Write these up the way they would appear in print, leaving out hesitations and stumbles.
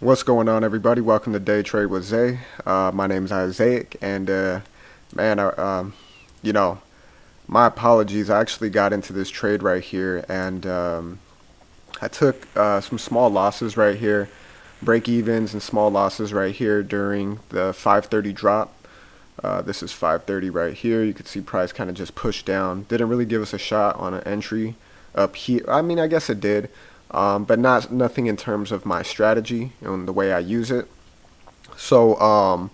What's going on, everybody? Welcome to Day Trade with Zay. My name is Isaac, and man, you know, my apologies. I actually got into this trade right here, and I took some small losses right here, break evens and small losses right here during the 530 drop. This is 530 right here. You can see price kind of just pushed down. Didn't really give us a shot on an entry up here. I mean, I guess it did. But nothing in terms of my strategy and the way I use it. So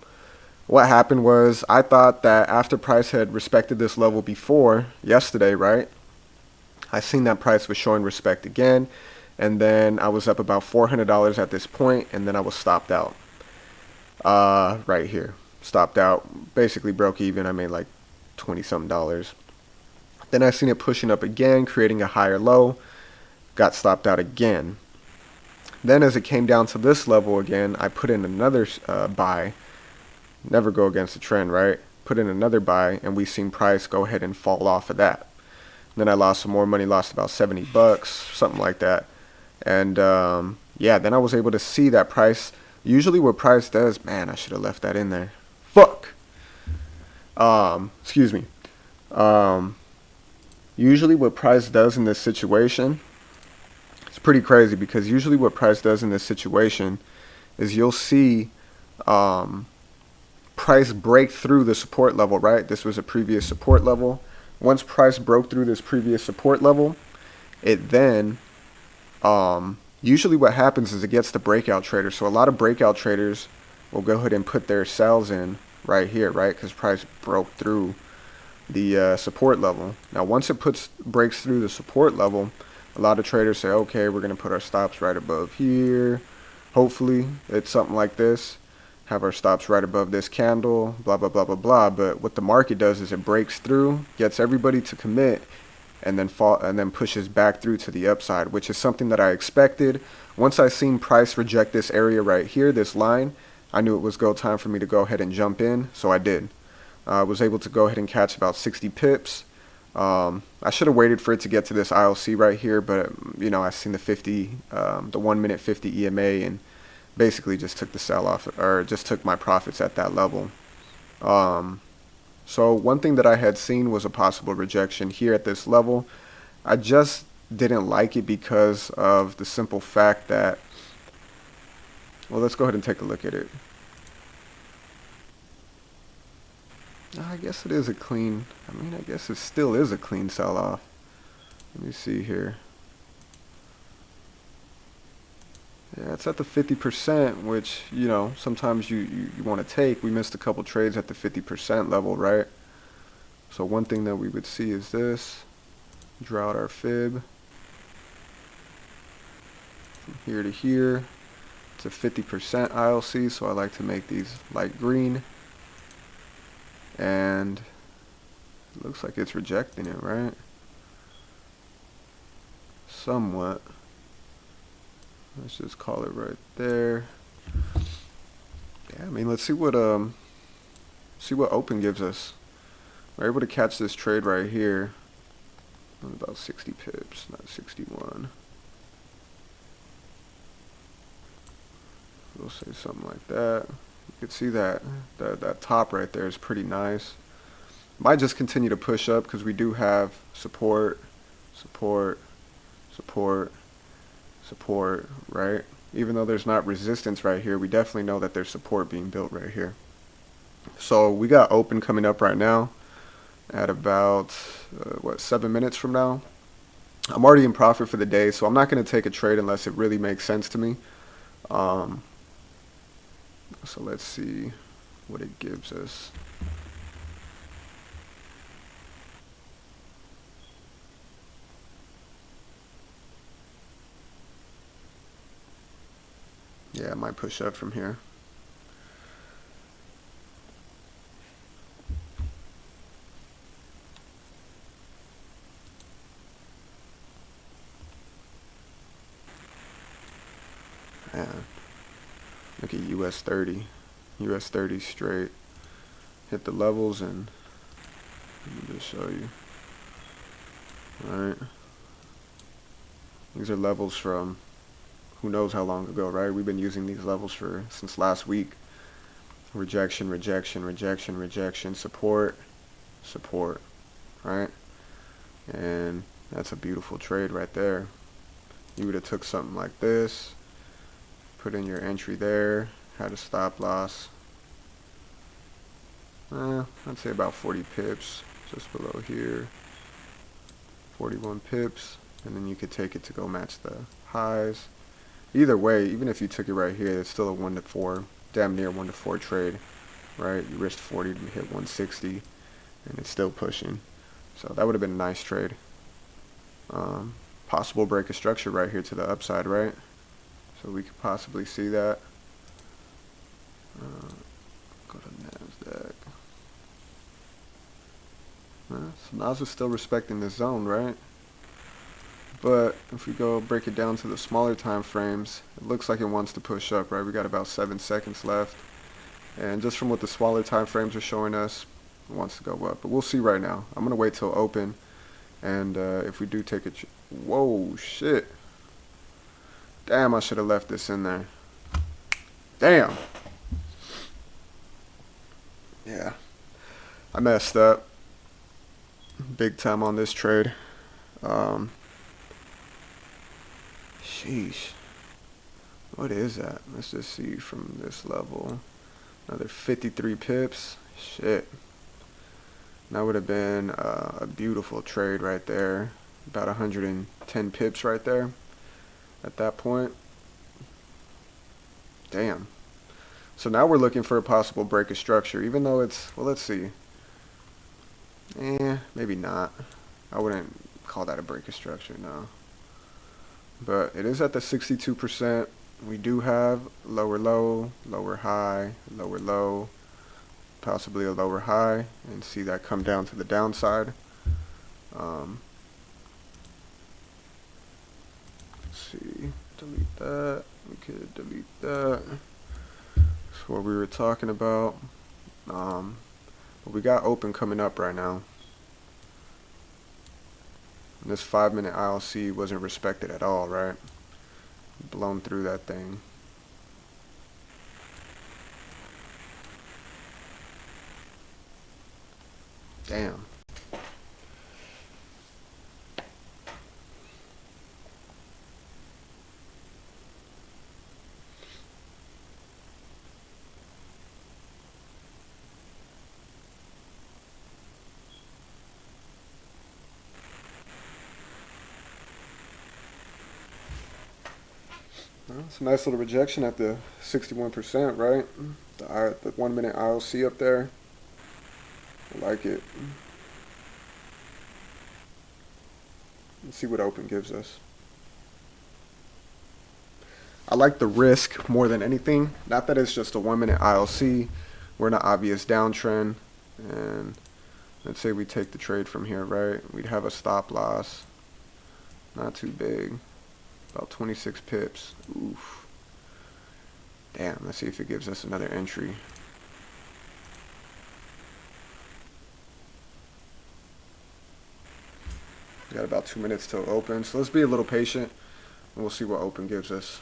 what happened was I thought that after price had respected this level before yesterday, right? I seen that price was showing respect again, and then I was up about $400 at this point, and then I was stopped out right here. Stopped out, basically broke even. I made like 20 something dollars. Then I seen it pushing up again, creating a higher low. Got stopped out again. Then as it came down to this level again, I put in another buy. Never go against the trend, right? Put in another buy, and we seen price go ahead and fall off of that. Then I lost some more money, lost about 70 bucks, something like that. And yeah, then I was able to see that price. Usually what price does, man, I should have left that in there. Fuck. Excuse me. Usually what price does in this situation, it's pretty crazy, because usually what price does in this situation is you'll see price break through the support level, right? This was a previous support level. Once price broke through this previous support level, it then usually what happens is it gets the breakout trader. So a lot of breakout traders will go ahead and put their sells in right here, right? Because price broke through the support level. Now once it breaks through the support level, a lot of traders say, okay, we're going to put our stops right above here. Hopefully it's something like this. Have our stops right above this candle, blah, blah, blah, blah, blah. But what the market does is it breaks through, gets everybody to commit, and then pushes back through to the upside, which is something that I expected. Once I seen price reject this area right here, this line, I knew it was go time for me to go ahead and jump in, so I did. I was able to go ahead and catch about 60 pips. I should have waited for it to get to this ILC right here, but you know, I seen the 1 minute 50 EMA and basically just took the sell off, or just took my profits at that level. So one thing that I had seen was a possible rejection here at this level. I just didn't like it because of the simple fact that, well, let's go ahead and take a look at it. I guess it is a clean, I guess it still is a clean sell-off. Let me see here. Yeah, it's at the 50%, which, you know, sometimes you want to take. We missed a couple trades at the 50% level, right? So one thing that we would see is this. Draw out our fib. From here to here. It's a 50% ILC, so I like to make these light green. And it looks like it's rejecting it, right? Somewhat. Let's just call it right there. Yeah, let's see what open gives us. We're able to catch this trade right here. About 60 pips, not 61. We'll say something like that. You can see that that top right there is pretty nice. Might just continue to push up because we do have support, support, support, support, right? Even though there's not resistance right here, we definitely know that there's support being built right here. So we got open coming up right now at about, 7 minutes from now. I'm already in profit for the day, so I'm not going to take a trade unless it really makes sense to me. So let's see what it gives us. Yeah, I might push up from here. Man, look at US30. US30 straight. Hit the levels, and let me just show you. Alright. These are levels from who knows how long ago, right? We've been using these levels since last week. Rejection, rejection, rejection, rejection, support, support, right? And that's a beautiful trade right there. You would have took something like this, put in your entry there, had a stop loss. I'd say about 40 pips, just below here. 41 pips, and then you could take it to go match the highs. Either way, even if you took it right here, it's still a 1 to 4, damn near 1 to 4 trade, right? You risked 40 to hit 160, and it's still pushing. So that would have been a nice trade. Possible break of structure right here to the upside, right? So we could possibly see that. Go to NASDAQ. So Nas is still respecting this zone, right? But if we go break it down to the smaller time frames, it looks like it wants to push up, right? We got about 7 seconds left. And just from what the smaller time frames are showing us, it wants to go up. But we'll see right now. I'm going to wait till open. And if we do take a... Whoa, shit. Damn, I should have left this in there. Damn. Yeah. I messed up. Big time on this trade. Sheesh. What is that? Let's just see from this level. Another 53 pips. Shit. That would have been a beautiful trade right there. About 110 pips right there at that point. Damn. So now we're looking for a possible break of structure, even though it's, well, let's see. Maybe not. I wouldn't call that a break of structure, no. But it is at the 62%. We do have lower low, lower high, lower low, possibly a lower high, and see that come down to the downside. Let's see, delete that. We could delete that. That's what we were talking about. But we got open coming up right now. And this 5-minute ILC wasn't respected at all, right? Blown through that thing. Damn. Well, it's a nice little rejection at the 61%, right? The 1-minute ILC up there. I like it. Let's see what open gives us. I like the risk more than anything. Not that it's just a 1-minute ILC. We're in an obvious downtrend. And let's say we take the trade from here, right? We'd have a stop loss. Not too big. About 26 pips. Oof. Damn, let's see if it gives us another entry. We got about 2 minutes till open, so let's be a little patient and we'll see what open gives us.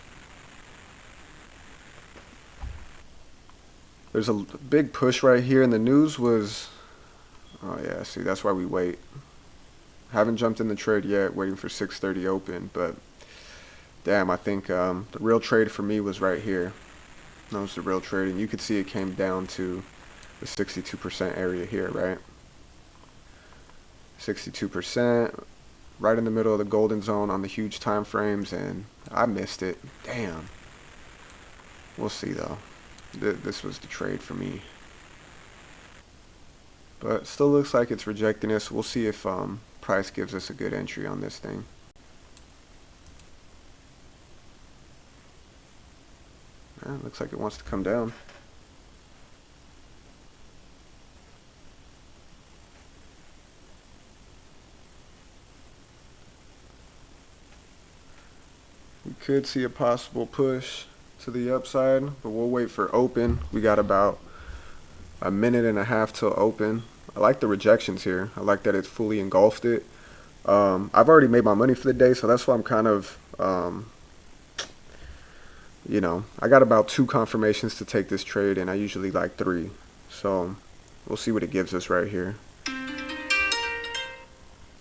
There's a big push right here, and the news was, oh yeah, see, that's why we wait. Haven't jumped in the trade yet, waiting for 6:30 open, but damn, I think the real trade for me was right here. That was the real trade, and you could see it came down to the 62% area here, right? 62%, right in the middle of the golden zone on the huge time frames, and I missed it. Damn. We'll see though. This was the trade for me. But still looks like it's rejecting us. We'll see if price gives us a good entry on this thing. Looks like it wants to come down. We could see a possible push to the upside, but we'll wait for open. We got about a minute and a half till open. I like the rejections here. I like that it's fully engulfed it. I've already made my money for the day, so that's why I'm kind of you know, I got about 2 confirmations to take this trade, and I usually like 3. So we'll see what it gives us right here.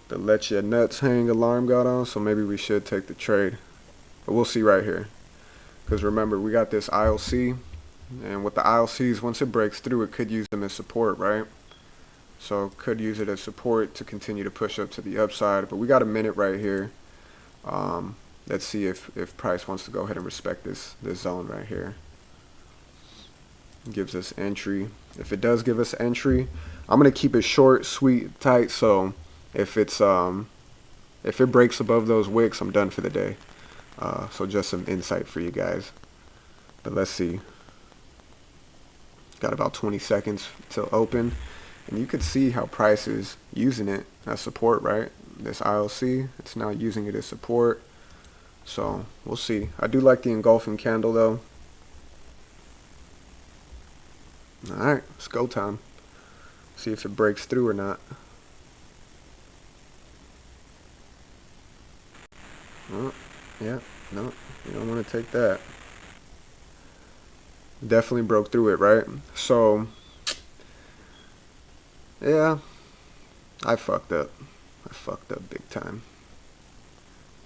The let your nuts hang alarm got on, so maybe we should take the trade. But we'll see right here. Because remember, we got this ILC, and with the ILCs, once it breaks through, it could use them as support, right? So could use it as support to continue to push up to the upside. But we got a minute right here. Let's see if price wants to go ahead and respect this zone right here. It gives us entry. If it does give us entry, I'm gonna keep it short, sweet, tight. So if it breaks above those wicks, I'm done for the day. So just some insight for you guys. But let's see. Got about 20 seconds till open, and you could see how price is using it as support, right? This ILC, it's now using it as support. So we'll see. I do like the engulfing candle though. Alright, it's go time. See if it breaks through or not. Oh, yeah, no, you don't want to take that. Definitely broke through it, right? So, yeah, I fucked up. I fucked up big time.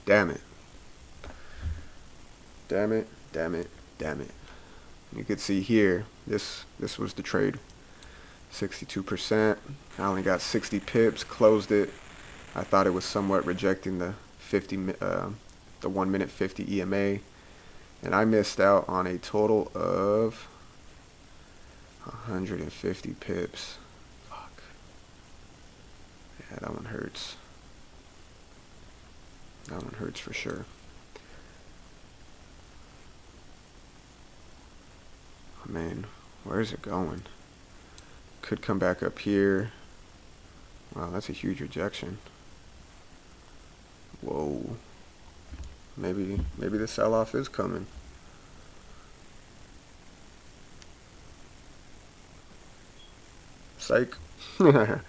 Damn it. Damn it, damn it, damn it. You could see here, this was the trade. 62%. I only got 60 pips, closed it. I thought it was somewhat rejecting the 1 minute 50 EMA, and I missed out on a total of 150 pips. Fuck. Yeah, that one hurts. That one hurts for sure. Oh, man, where's it going? Could come back up here. Wow, that's a huge rejection. Whoa. Maybe the sell-off is coming. Psych. Yeah,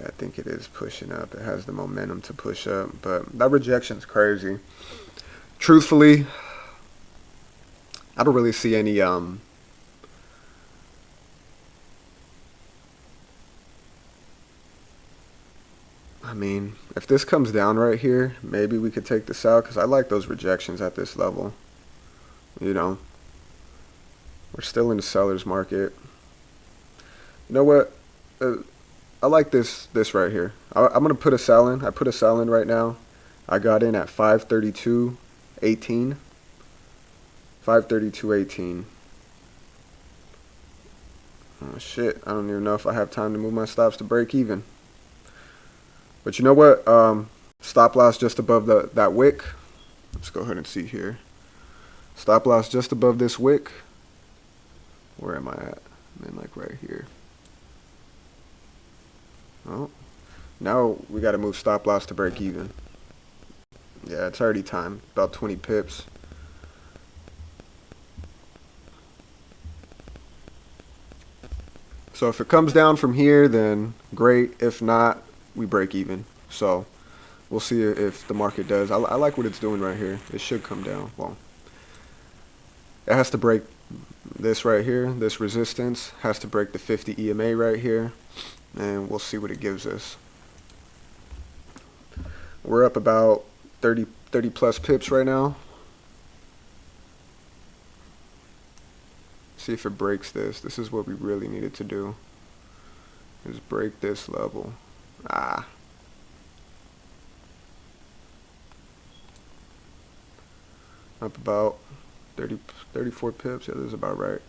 I think it is pushing up. It has the momentum to push up, but that rejection's crazy. Truthfully, I don't really see any I mean, if this comes down right here, maybe we could take this out, because I like those rejections at this level. You know, we're still in the seller's market. You know what? I like this right here. I'm going to put a sell in. I put a sell in right now. I got in at 532.18. 532.18. Oh, shit. I don't even know if I have time to move my stops to break even. But you know what? Stop loss just above that wick. Let's go ahead and see here. Stop loss just above this wick. Where am I at? I'm in like right here. Oh, now we got to move stop loss to break even. Yeah, it's already time. About 20 pips. So if it comes down from here, then great. If not, we break even. So we'll see if the market does. I like what it's doing right here. It should come down. Well, it has to break this right here. This resistance has to break the 50 EMA right here, and we'll see what it gives us. We're up about 30 plus pips right now. See if it breaks this. This is what we really needed to do, is break this level. Ah. Up about 34 pips. Yeah, this is about right.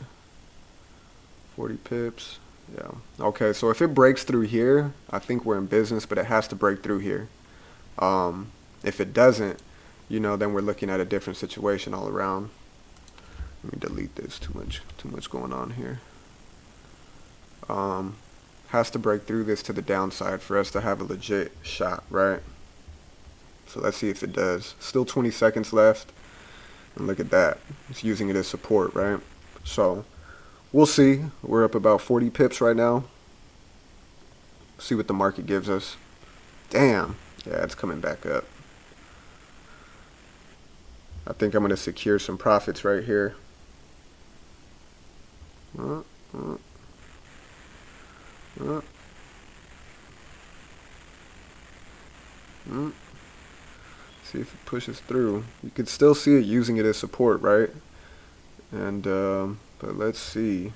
40 pips. Yeah. Okay, so if it breaks through here, I think we're in business, but it has to break through here. If it doesn't, you know, then we're looking at a different situation all around. Let me delete this. Too much going on here. Has to break through this to the downside for us to have a legit shot, right? So let's see if it does. Still 20 seconds left. And look at that. It's using it as support, right? So we'll see. We're up about 40 pips right now. See what the market gives us. Damn. Yeah, it's coming back up. I think I'm going to secure some profits right here. Uh, uh, uh, uh. See if it pushes through. You can still see it using it as support, right? And, but let's see.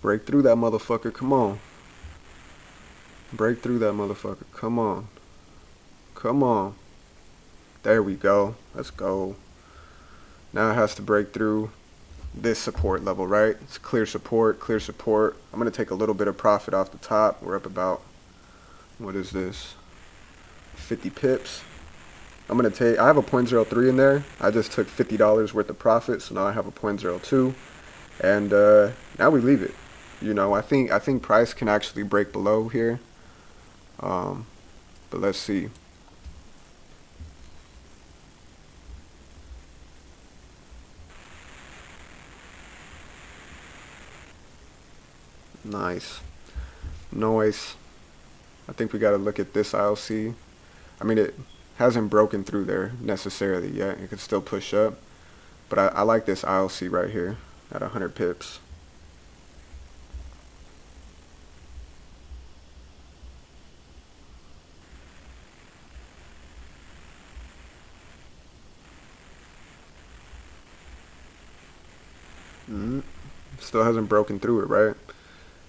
Break through that motherfucker. Come on. Break through that motherfucker. Come on. Come on. There we go. Let's go. Now it has to break through this support level, right? It's clear support, clear support. I'm going to take a little bit of profit off the top. We're up about, what is this? 50 pips. I'm going to take, I have a 0.03 in there. I just took $50 worth of profit, so now I have a 0.02. And now we leave it. You know, I think price can actually break below here. But let's see. Nice. Noise. I think we got to look at this ILC. I mean, it hasn't broken through there necessarily yet. It could still push up. But I like this ILC right here at 100 pips. Still hasn't broken through it, right?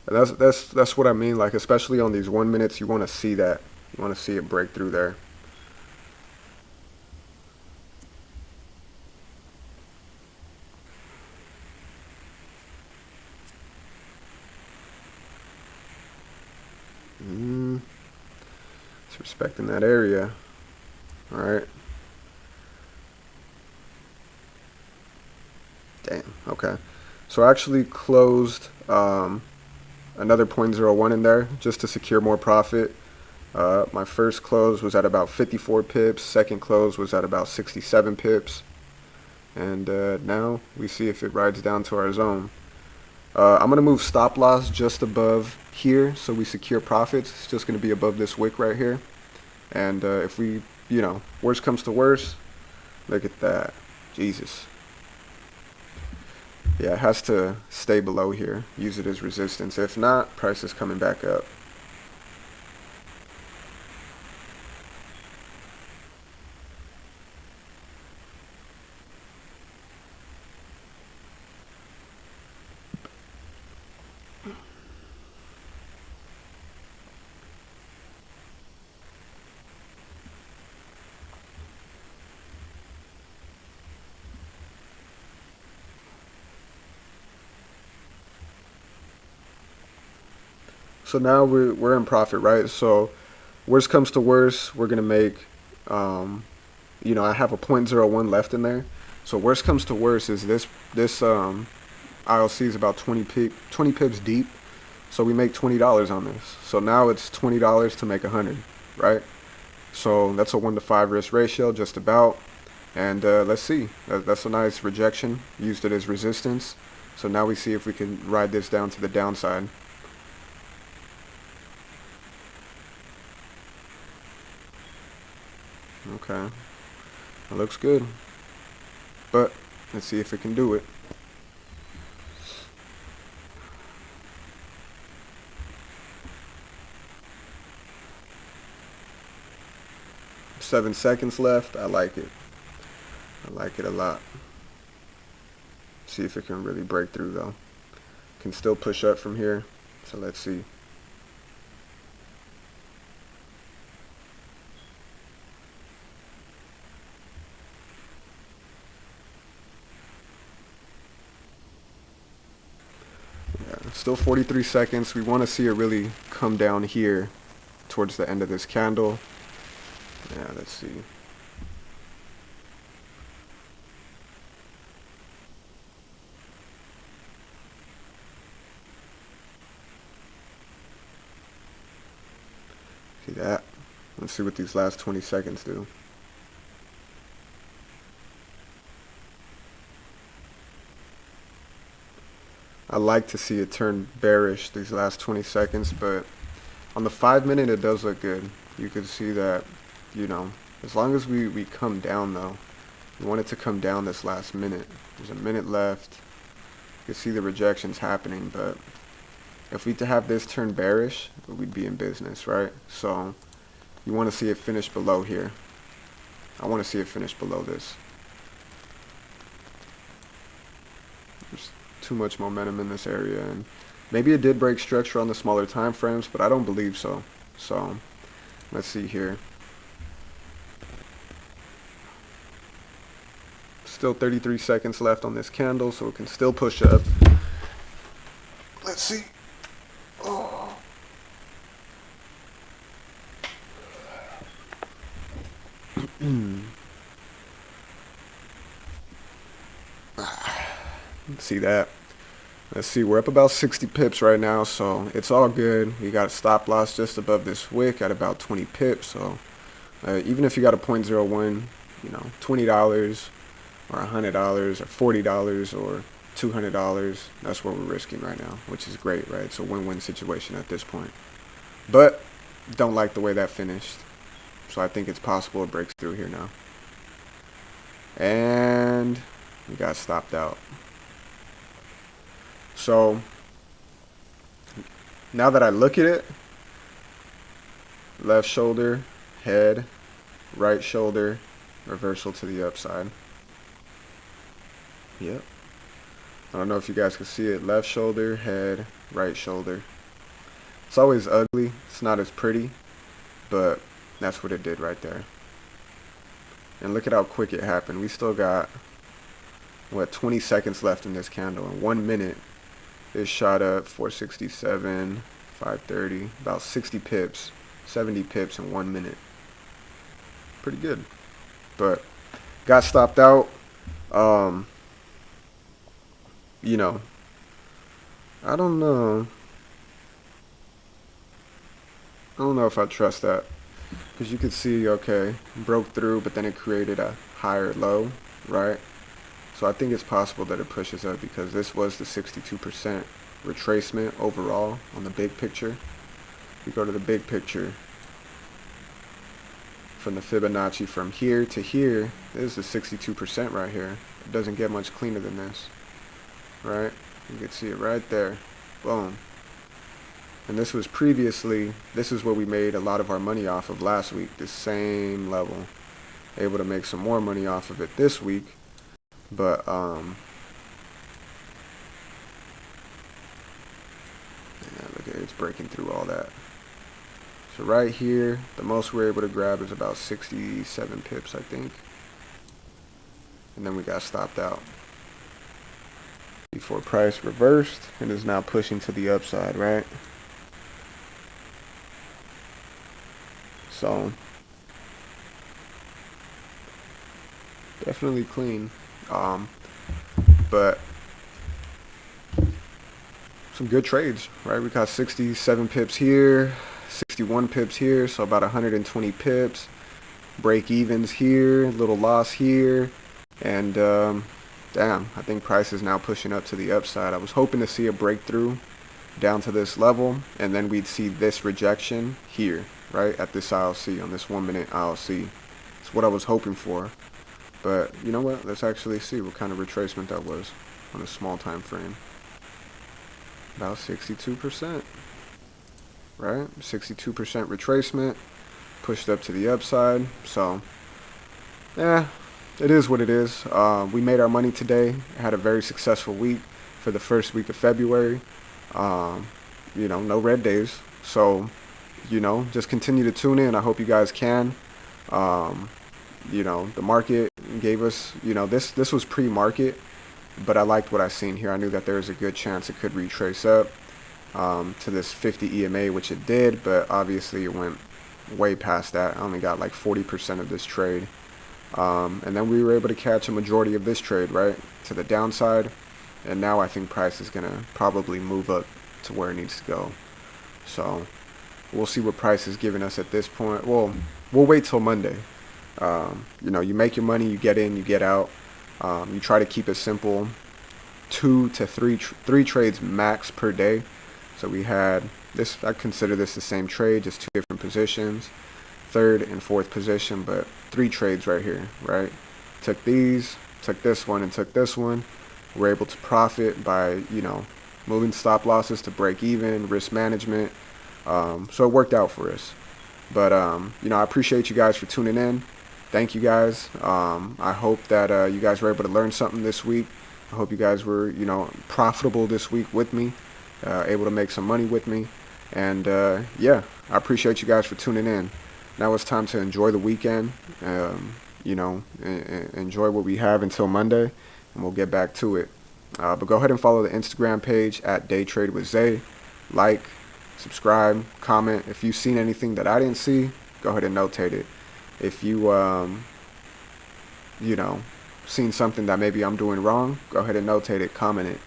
And that's what I mean. Like, especially on these 1 minutes, you want to see that. You want to see it break through there. It's respecting that area. All right. Damn. Okay. So I actually closed another 0.01 in there just to secure more profit. My first close was at about 54 pips. Second close was at about 67 pips. And now we see if it rides down to our zone. I'm going to move stop loss just above here so we secure profits. It's just going to be above this wick right here. And if we, you know, worst comes to worst, look at that. Jesus. Yeah, it has to stay below here. Use it as resistance. If not, price is coming back up. So now we're in profit, right? So worst comes to worst, we're gonna make, you know, I have a 0.01 left in there. So worst comes to worst is this ILC is about 20 pips deep. So we make $20 on this. So now it's $20 to make 100, right? So that's a 1 to 5 risk ratio, just about. And let's see. That's a nice rejection. Used it as resistance. So now we see if we can ride this down to the downside. Okay, that looks good, but let's see if it can do it. Seven seconds left. I like it. I like it a lot. See if it can really break through though. Can still push up from here, so let's see. Still 43 seconds. We want to see it really come down here towards the end of this candle. Yeah, let's see. See that? Let's see what these last 20 seconds do. I like to see it turn bearish these last 20 seconds, but On the 5 minute, it does look good. You can see that, as long as we come down though, we want it to come down this last minute. There's a minute left. You can see the rejections happening, but if we to have this turn bearish, we'd be in business, right? So you want to see it finish below here. I want to see it finish below this. There's too much momentum in this area, and maybe it did break structure on the smaller time frames, but I don't believe so. So let's see here. Still 33 seconds left on this candle, so it can still push up. Let's see. Oh. See that? Let's see, we're up about 60 pips right now, so it's all good. We got a stop loss just above this wick at about 20 pips, so even if you got a 0.01, $20 or $100 or $40 or $200, that's what we're risking right now, which is great, right? It's a win-win situation at this point. But don't like the way that finished, so I think it's possible it breaks through here now. And we got stopped out. So now that I look at it, left shoulder, head, right shoulder, reversal to the upside. Yep. I don't know if you guys can see it. Left shoulder, head, right shoulder. It's always ugly. It's not as pretty, but that's what it did right there. And look at how quick it happened. We still got, what, 20 seconds left in this candle. In 1 minute, it shot up 467, 530, about 60 pips, 70 pips in 1 minute. Pretty good. But got stopped out. I don't know. I don't know if I trust that. Because you could see, okay, broke through, but then it created a higher low, right? So I think it's possible that it pushes up because this was the 62% retracement overall on the big picture. If we go to the big picture, from the Fibonacci from here to here, this is the 62% right here. It doesn't get much cleaner than this, right? You can see it right there. Boom. And this was previously, this is what we made a lot of our money off of last week, the same level. Able to make some more money off of it this week. But yeah, look at it, it's breaking through all that. So right here, the most we're able to grab is about 67 pips, I think. And then we got stopped out before price reversed and is now pushing to the upside, right? So definitely clean. But some good trades, right? We got 67 pips here, 61 pips here, so about 120 pips. Break evens here, little loss here, and damn, I think price is now pushing up to the upside. I was hoping to see a breakthrough down to this level, and then we'd see this rejection here, right, at this ILC, on this 1 minute ILC. It's what I was hoping for. But you know what? Let's actually see what kind of retracement that was on a small time frame. About 62%, right? 62% retracement, pushed up to the upside. So, yeah, it is what it is. We made our money today. Had a very successful week for the first week of February. No red days. So, just continue to tune in. I hope you guys can. The market gave us, this was pre-market, but I liked what I seen here. I knew that there was a good chance it could retrace up to this 50 EMA, which it did, but obviously it went way past that. I only got like 40% of this trade. And then we were able to catch a majority of this trade, right, to the downside. And now I think price is going to probably move up to where it needs to go. So we'll see what price is giving us at this point. Well, we'll wait till Monday. You make your money, you get in, you get out. You try to keep it simple, 2 to 3 trades max per day. So we had I consider this the same trade, just two different positions, third and fourth position, but three trades right here, right? Took these, took this one, and took this one. We're able to profit by, moving stop losses to break even, risk management. So it worked out for us. But, I appreciate you guys for tuning in. Thank you guys. I hope that you guys were able to learn something this week. I hope you guys were, profitable this week with me, able to make some money with me. And, yeah, I appreciate you guys for tuning in. Now it's time to enjoy the weekend, enjoy what we have until Monday, and we'll get back to it. But go ahead and follow the Instagram page at Day Trade with Zay. Like, subscribe, comment. If you've seen anything that I didn't see, go ahead and notate it. If you, seen something that maybe I'm doing wrong, go ahead and notate it, comment it.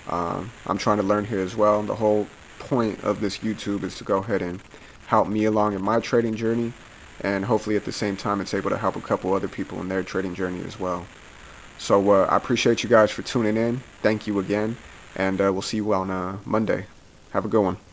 I'm trying to learn here as well. The whole point of this YouTube is to go ahead and help me along in my trading journey, and hopefully at the same time it's able to help a couple other people in their trading journey as well. So I appreciate you guys for tuning in. Thank you again, and we'll see you on Monday. Have a good one.